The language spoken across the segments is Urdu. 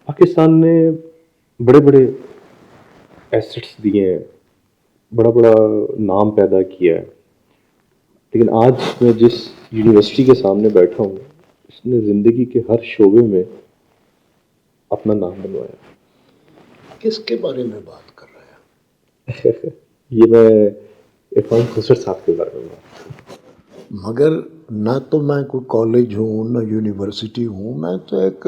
پاکستان نے بڑے بڑے ایسٹس دیے ہیں، بڑا بڑا نام پیدا کیا ہے، لیکن آج میں جس یونیورسٹی کے سامنے بیٹھا ہوں، اس نے زندگی کے ہر شعبے میں اپنا نام بنوایا۔ کس کے بارے میں بات کر رہے ہیں؟ یہ میں عرفان خسر صاحب کے بارے میں بات کروں۔ مگر نہ تو میں کوئی کالج ہوں نہ یونیورسٹی ہوں، میں تو ایک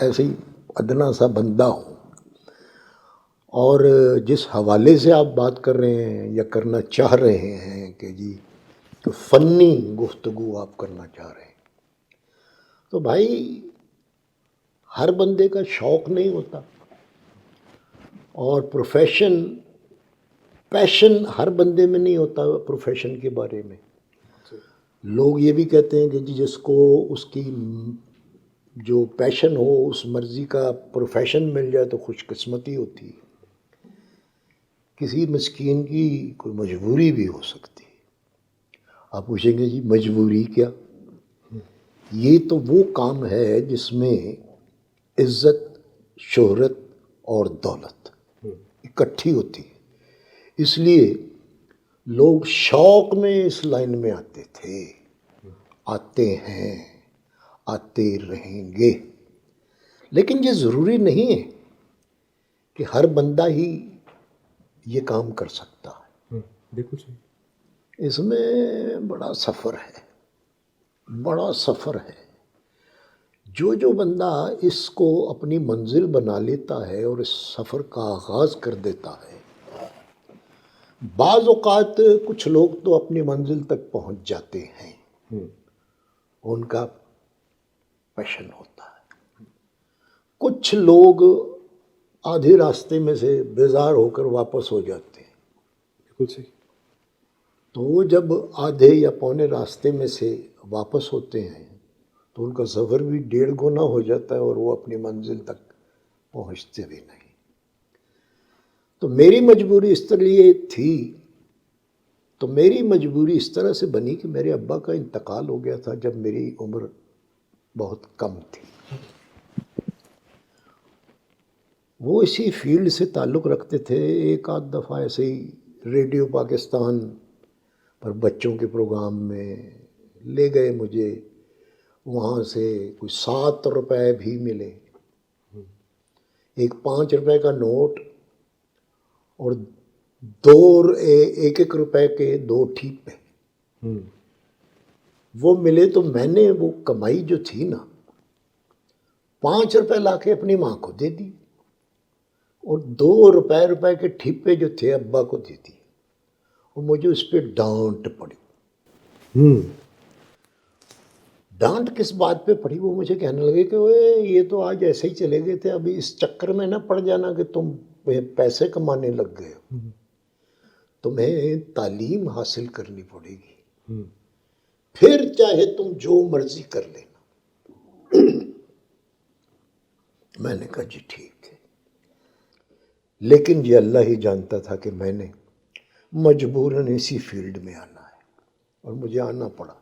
ایسے ہی ادنا سا بندہ ہوں، اور جس حوالے سے آپ بات کر رہے ہیں یا کرنا چاہ رہے ہیں کہ جی تو فنی گفتگو آپ کرنا چاہ رہے ہیں، تو بھائی ہر بندے کا شوق نہیں ہوتا، اور پیشن ہر بندے میں نہیں ہوتا پروفیشن کے بارے میں۔ لوگ یہ بھی کہتے ہیں کہ جی جس کو اس کی جو پیشن ہو، اس مرضی کا پروفیشن مل جائے تو خوش قسمتی ہوتی ہے۔ کسی مسکین کی کوئی مجبوری بھی ہو سکتی ہے۔ آپ پوچھیں گے جی مجبوری کیا؟ یہ تو وہ کام ہے جس میں عزت، شہرت اور دولت اکٹھی ہوتی ہے، اس لیے لوگ شوق میں اس لائن میں آتے تھے، آتے ہیں، آتے رہیں گے۔ لیکن یہ ضروری نہیں ہے کہ ہر بندہ ہی یہ کام کر سکتا ہے۔ بالکل صحیح۔ اس میں بڑا سفر ہے، بڑا سفر ہے۔ جو بندہ اس کو اپنی منزل بنا لیتا ہے اور اس سفر کا آغاز کر دیتا ہے، بعض اوقات کچھ لوگ تو اپنی منزل تک پہنچ جاتے ہیں، ان کا پیشن ہوتا ہے۔ کچھ لوگ آدھے راستے میں سے بیزار ہو کر واپس ہو جاتے ہیں۔ بالکل صحیح۔ تو وہ جب آدھے یا پونے راستے میں سے واپس ہوتے ہیں تو ان کا سفر بھی 1.5 گنا ہو جاتا ہے، اور وہ اپنی منزل تک پہنچتے بھی نہیں۔ تو میری مجبوری اس طرح تھی، تو میری مجبوری اس طرح سے بنی کہ میرے ابا کا انتقال ہو گیا تھا جب میری عمر بہت کم تھی۔ وہ اسی فیلڈ سے تعلق رکھتے تھے۔ ایک آدھ دفعہ ایسے ہی ریڈیو پاکستان پر بچوں کے پروگرام میں لے گئے مجھے، وہاں سے کوئی 7 روپے بھی ملے، ایک 5 روپے کا نوٹ اور 1 روپے کے 2 ٹھیپے وہ ملے۔ تو میں نے وہ کمائی جو تھی نا، 5 روپے لا کے اپنی ماں کو دے دی، اور 2 روپے کے ٹھیپے جو تھے ابا کو دے دی، اور مجھے اس پہ ڈانٹ پڑی۔ ڈانٹ کس بات پہ پڑی؟ وہ مجھے کہنے لگے کہ یہ تو آج ایسے ہی چلے گئے تھے، ابھی اس چکر میں نہ پڑ جانا کہ تم پیسے کمانے لگ گئے ہو، تمہیں تعلیم حاصل کرنی پڑے گی، پھر چاہے تم جو مرضی کر لینا۔ میں نے کہا جی ٹھیک ہے، لیکن یہ اللہ ہی جانتا تھا کہ میں نے مجبوراً اسی فیلڈ میں آنا ہے، اور مجھے آنا پڑا۔